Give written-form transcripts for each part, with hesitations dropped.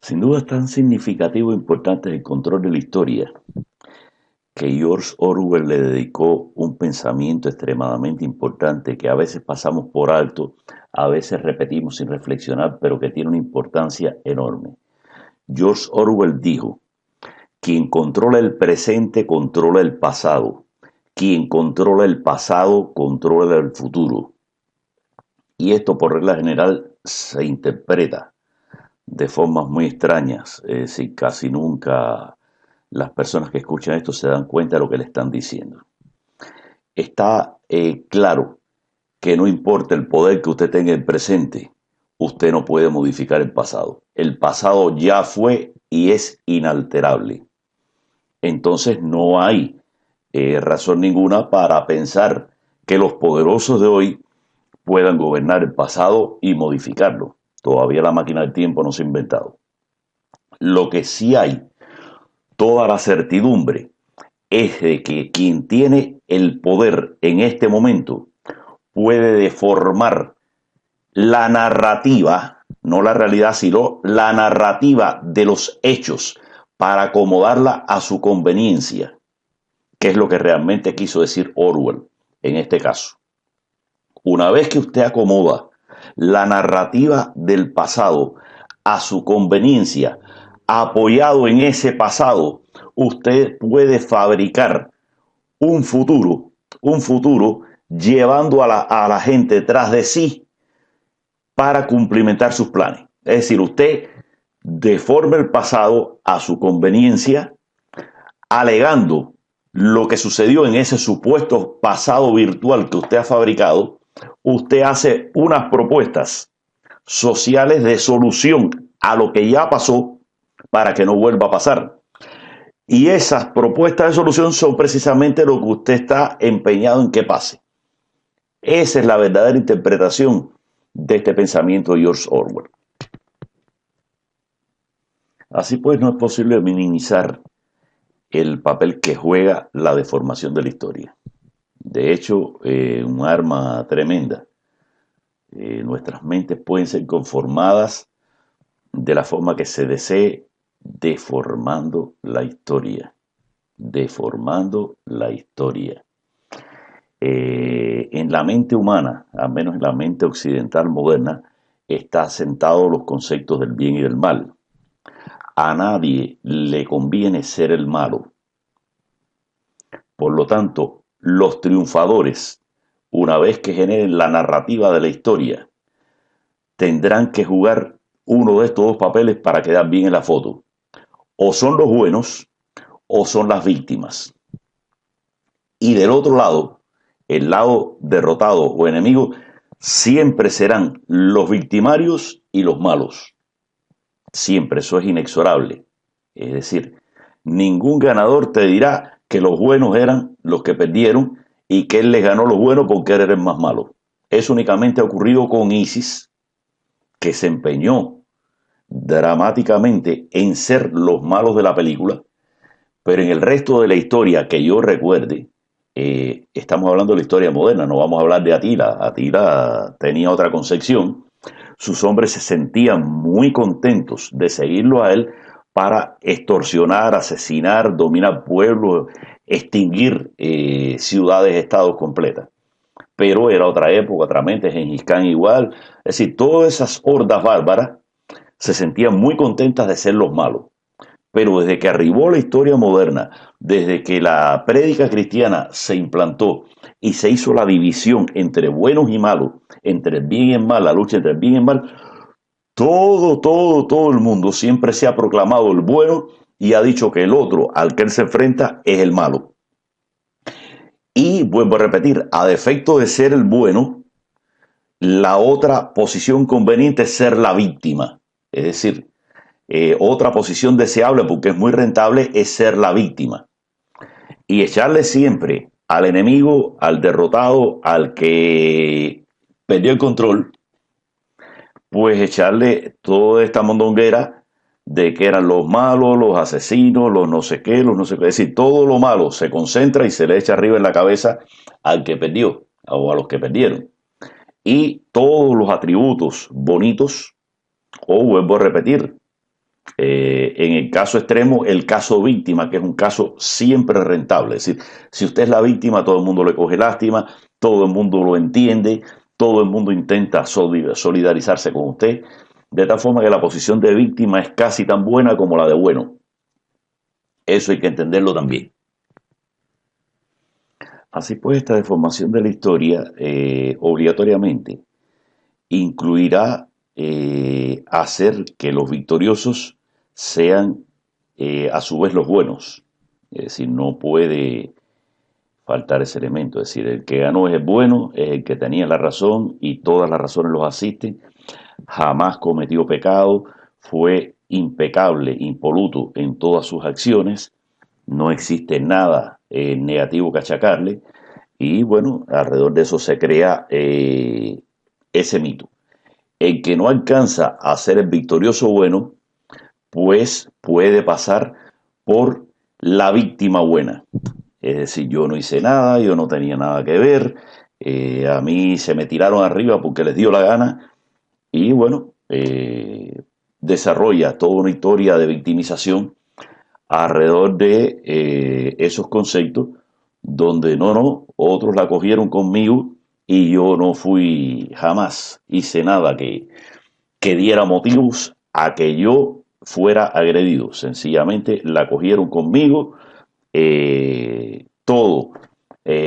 Sin duda es tan significativo e importante el control de la historia que George Orwell le dedicó un pensamiento extremadamente importante que a veces pasamos por alto, a veces repetimos sin reflexionar, pero que tiene una importancia enorme. George Orwell dijo: quien controla el presente controla el pasado, quien controla el pasado controla el futuro. Y esto por regla general se interpreta de formas muy extrañas, es decir, casi nunca las personas que escuchan esto se dan cuenta de lo que le están diciendo. Está claro que no importa el poder que usted tenga en el presente, usted no puede modificar el pasado. El pasado ya fue y es inalterable. Entonces no hay razón ninguna para pensar que los poderosos de hoy puedan gobernar el pasado y modificarlo. Todavía la máquina del tiempo no se ha inventado. Lo que sí hay, toda la certidumbre, es de que quien tiene el poder en este momento puede deformar la narrativa, no la realidad, sino la narrativa de los hechos para acomodarla a su conveniencia, que es lo que realmente quiso decir Orwell en este caso. Una vez que usted acomoda la narrativa del pasado a su conveniencia, apoyado en ese pasado, usted puede fabricar un futuro llevando a la gente tras de sí para cumplimentar sus planes. Es decir, usted deforma el pasado a su conveniencia, alegando lo que sucedió en ese supuesto pasado virtual que usted ha fabricado. Usted hace unas propuestas sociales de solución a lo que ya pasó para que no vuelva a pasar. Y esas propuestas de solución son precisamente lo que usted está empeñado en que pase. Esa es la verdadera interpretación de este pensamiento de George Orwell. Así pues, no es posible minimizar el papel que juega la deformación de la historia. De hecho, un arma tremenda. Nuestras mentes pueden ser conformadas de la forma que se desee, deformando la historia. Deformando la historia. En la mente humana, al menos en la mente occidental moderna, está asentado los conceptos del bien y del mal. A nadie le conviene ser el malo. Por lo tanto, los triunfadores, una vez que generen la narrativa de la historia, tendrán que jugar uno de estos dos papeles para quedar bien en la foto. O son los buenos o son las víctimas. Y del otro lado, el lado derrotado o enemigo, siempre serán los victimarios y los malos. Siempre, eso es inexorable. Es decir, ningún ganador te dirá que los buenos eran los que perdieron y que él les ganó los buenos porque él era el más malo. Eso únicamente ha ocurrido con ISIS, que se empeñó dramáticamente en ser los malos de la película, pero en el resto de la historia que yo recuerde, estamos hablando de la historia moderna, no vamos a hablar de Atila. Atila tenía otra concepción. Sus hombres se sentían muy contentos de seguirlo a él para extorsionar, asesinar, dominar pueblos, extinguir ciudades, estados completas. Pero era otra época, otra mente, Gengis Khan igual. Es decir, todas esas hordas bárbaras se sentían muy contentas de ser los malos. Pero desde que arribó la historia moderna, desde que la prédica cristiana se implantó y se hizo la división entre buenos y malos, entre el bien y el mal, la lucha entre el bien y el mal, todo el mundo siempre se ha proclamado el bueno y ha dicho que el otro al que él se enfrenta es el malo. Y vuelvo a repetir, a defecto de ser el bueno, la otra posición conveniente es ser la víctima. Es decir, otra posición deseable porque es muy rentable es ser la víctima y echarle siempre al enemigo, al derrotado, al que perdió el control, pues echarle toda esta mondonguera de que eran los malos, los asesinos, los no sé qué, los no sé qué. Es decir, todo lo malo se concentra y se le echa arriba en la cabeza al que perdió o a los que perdieron. Y todos los atributos bonitos, o vuelvo a repetir, En el caso extremo, el caso víctima, que es un caso siempre rentable. Es decir, si usted es la víctima, todo el mundo le coge lástima, todo el mundo lo entiende, todo el mundo intenta solidarizarse con usted, de tal forma que la posición de víctima es casi tan buena como la de bueno. Eso hay que entenderlo también. Así pues, esta deformación de la historia obligatoriamente incluirá hacer que los victoriosos sean a su vez los buenos. Es decir, no puede faltar ese elemento. Es decir, el que ganó es el bueno, es el que tenía la razón y todas las razones los asisten. Jamás cometió pecado, fue impecable, impoluto en todas sus acciones. No existe nada negativo que achacarle. Y bueno, alrededor de eso se crea ese mito. El que no alcanza a ser el victorioso bueno, pues puede pasar por la víctima buena. Es decir, yo no hice nada, yo no tenía nada que ver, a mí se me tiraron arriba porque les dio la gana y bueno, desarrolla toda una historia de victimización alrededor de esos conceptos donde no, otros la cogieron conmigo y yo no fui jamás, hice nada que diera motivos a que yo fuera agredido. Sencillamente la cogieron conmigo. Todo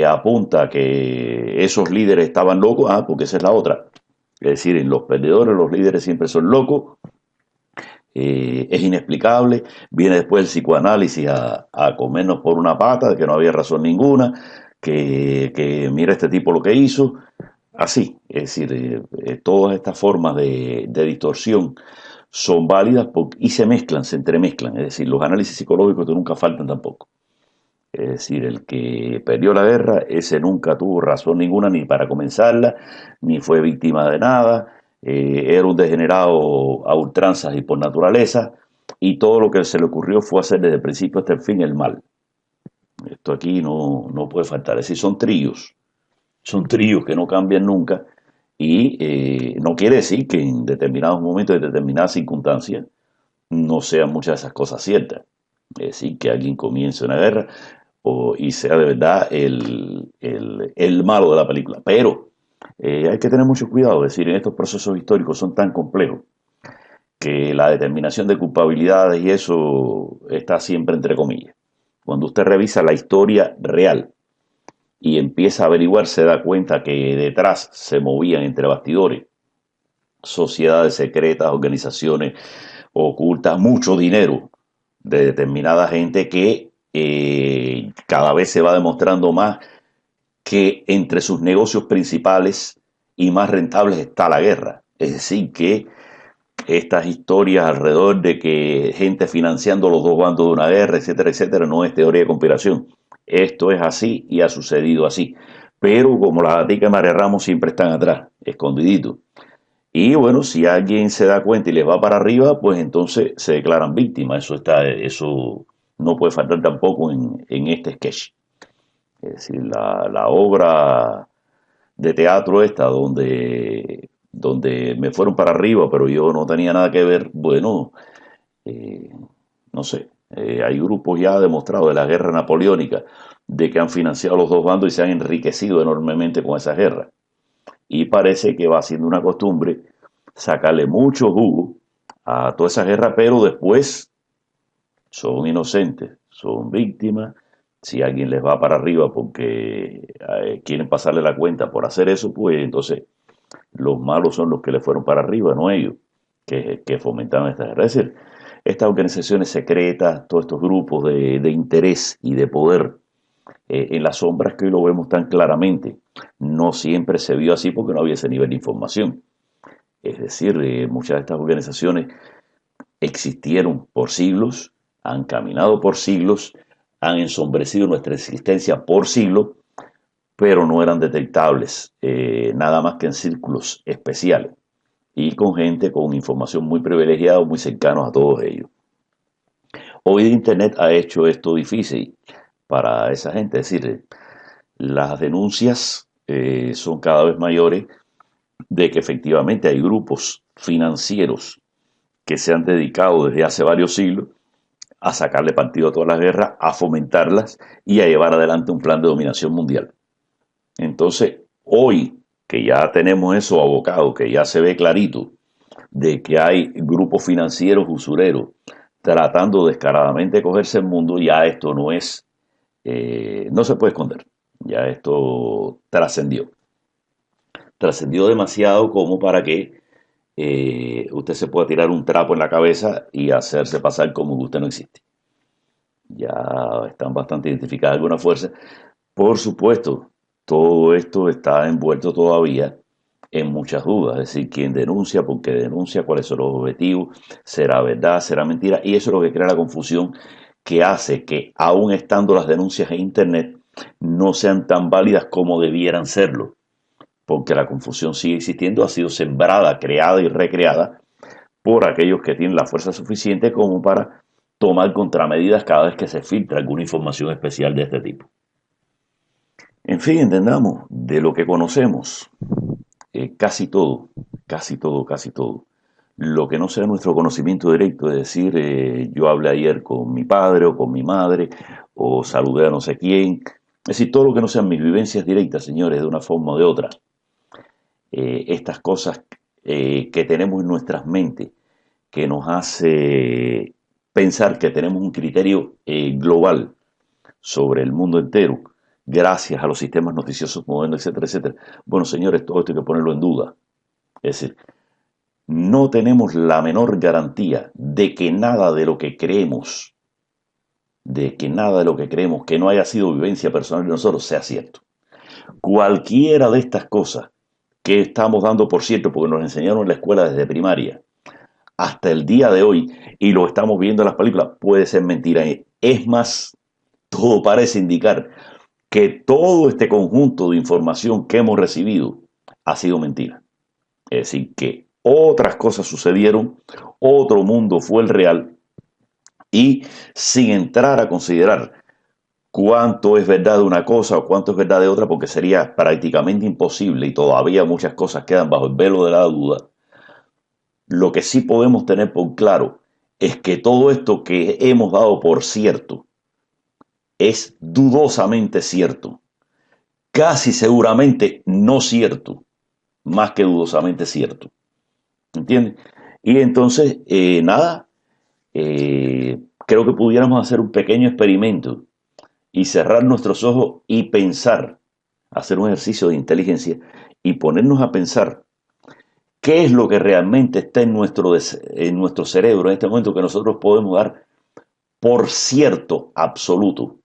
apunta a que esos líderes estaban locos, porque esa es la otra. Es decir, en los perdedores los líderes siempre son locos, es inexplicable. Viene después el psicoanálisis a comernos por una pata, de que no había razón ninguna, que mira este tipo lo que hizo. Así, es decir, todas estas formas de distorsión son válidas y se mezclan, se entremezclan. Es decir, los análisis psicológicos nunca faltan tampoco. Es decir, el que perdió la guerra, ese nunca tuvo razón ninguna ni para comenzarla, ni fue víctima de nada, era un degenerado a ultranzas y por naturaleza, y todo lo que se le ocurrió fue hacer desde el principio hasta el fin el mal. Esto aquí no puede faltar. Es decir, son tríos que no cambian nunca, y no quiere decir que en determinados momentos, en determinadas circunstancias, no sean muchas de esas cosas ciertas. Es decir, que alguien comience una guerra y sea de verdad el malo de la película. Pero hay que tener mucho cuidado, es decir, en estos procesos históricos son tan complejos que la determinación de culpabilidades y eso está siempre entre comillas. Cuando usted revisa la historia real y empieza a averiguar, se da cuenta que detrás se movían entre bastidores sociedades secretas, organizaciones ocultas, mucho dinero de determinada gente que cada vez se va demostrando más que entre sus negocios principales y más rentables está la guerra. Es decir, que estas historias alrededor de que gente financiando los dos bandos de una guerra, etcétera, etcétera, no es teoría de conspiración. Esto es así y ha sucedido así. Pero como las gaticas de María Ramos siempre están atrás, escondiditos. Y bueno, si alguien se da cuenta y les va para arriba, pues entonces se declaran víctimas. Eso no puede faltar tampoco en este sketch. Es decir, la obra de teatro esta, donde me fueron para arriba, pero yo no tenía nada que ver, bueno, eh, no sé, hay grupos ya demostrados de la guerra napoleónica, de que han financiado los dos bandos y se han enriquecido enormemente con esa guerra. Y parece que va siendo una costumbre sacarle mucho jugo a toda esa guerra, pero después son inocentes, son víctimas. Si alguien les va para arriba porque quieren pasarle la cuenta por hacer eso, pues entonces los malos son los que le fueron para arriba, no ellos, que fomentaron esta guerra. Es decir, estas organizaciones secretas, todos estos grupos de interés y de poder en las sombras que hoy lo vemos tan claramente, no siempre se vio así porque no había ese nivel de información. Es decir, muchas de estas organizaciones existieron por siglos, han caminado por siglos, han ensombrecido nuestra existencia por siglos, pero no eran detectables nada más que en círculos especiales y con gente con información muy privilegiada, muy cercanos a todos ellos. Hoy Internet ha hecho esto difícil para esa gente, es decir, las denuncias son cada vez mayores de que efectivamente hay grupos financieros que se han dedicado desde hace varios siglos a sacarle partido a todas las guerras, a fomentarlas y a llevar adelante un plan de dominación mundial. Entonces, hoy que ya tenemos eso abocado, que ya se ve clarito, de que hay grupos financieros usureros tratando descaradamente de cogerse el mundo, ya esto no es, no se puede esconder, ya esto trascendió. Trascendió demasiado como para que usted se pueda tirar un trapo en la cabeza y hacerse pasar como que usted no existe. Ya están bastante identificadas algunas fuerzas. Por supuesto, todo esto está envuelto todavía en muchas dudas, es decir, quién denuncia, por qué denuncia, cuáles son los objetivos, será verdad, será mentira, y eso es lo que crea la confusión que hace que, aun estando las denuncias en Internet, no sean tan válidas como debieran serlo, porque la confusión sigue existiendo, ha sido sembrada, creada y recreada por aquellos que tienen la fuerza suficiente como para tomar contramedidas cada vez que se filtra alguna información especial de este tipo. En fin, entendamos, de lo que conocemos, casi todo, casi todo, casi todo. Lo que no sea nuestro conocimiento directo, es decir, yo hablé ayer con mi padre o con mi madre, o saludé a no sé quién. Es decir, todo lo que no sean mis vivencias directas, señores, de una forma o de otra. Estas cosas que tenemos en nuestras mentes, que nos hace pensar que tenemos un criterio global sobre el mundo entero, gracias a los sistemas noticiosos modernos, etcétera, etcétera. Bueno, señores, todo esto hay que ponerlo en duda. Es decir, no tenemos la menor garantía de que nada de lo que creemos, que no haya sido vivencia personal de nosotros, sea cierto. Cualquiera de estas cosas que estamos dando por cierto, porque nos enseñaron en la escuela desde primaria, hasta el día de hoy, y lo estamos viendo en las películas, puede ser mentira. Es más, todo parece indicar que todo este conjunto de información que hemos recibido ha sido mentira. Es decir, que otras cosas sucedieron, otro mundo fue el real, y sin entrar a considerar cuánto es verdad de una cosa o cuánto es verdad de otra, porque sería prácticamente imposible y todavía muchas cosas quedan bajo el velo de la duda, lo que sí podemos tener por claro es que todo esto que hemos dado por cierto es dudosamente cierto, casi seguramente no cierto, más que dudosamente cierto. ¿Entiendes? Y entonces, nada, creo que pudiéramos hacer un pequeño experimento y cerrar nuestros ojos y pensar, hacer un ejercicio de inteligencia y ponernos a pensar qué es lo que realmente está en nuestro cerebro en este momento que nosotros podemos dar por cierto absoluto.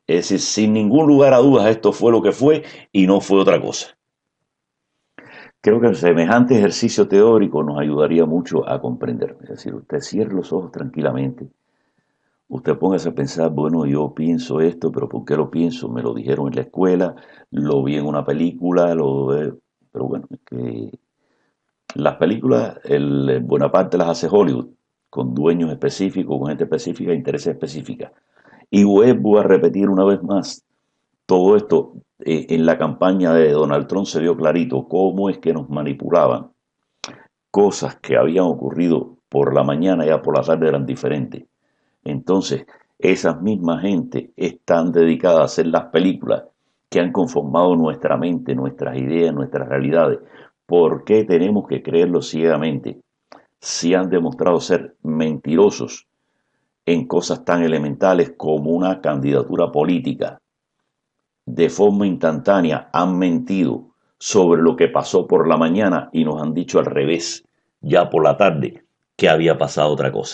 Es decir, sin ningún lugar a dudas, esto fue lo que fue y no fue otra cosa. Creo que semejante ejercicio teórico nos ayudaría mucho a comprender. Es decir, usted cierre los ojos tranquilamente, usted póngase a pensar, bueno, yo pienso esto, pero ¿por qué lo pienso? Me lo dijeron en la escuela, lo vi en una película, pero bueno, es que las películas, buena parte las hace Hollywood, con dueños específicos, con gente específica, intereses específicos. Y vuelvo a repetir una vez más, todo esto en la campaña de Donald Trump se vio clarito cómo es que nos manipulaban. Cosas que habían ocurrido por la mañana ya por la tarde eran diferentes. Entonces, esas mismas gente están dedicadas a hacer las películas que han conformado nuestra mente, nuestras ideas, nuestras realidades. ¿Por qué tenemos que creerlo ciegamente? Si han demostrado ser mentirosos en cosas tan elementales como una candidatura política. De forma instantánea han mentido sobre lo que pasó por la mañana y nos han dicho al revés, ya por la tarde, que había pasado otra cosa.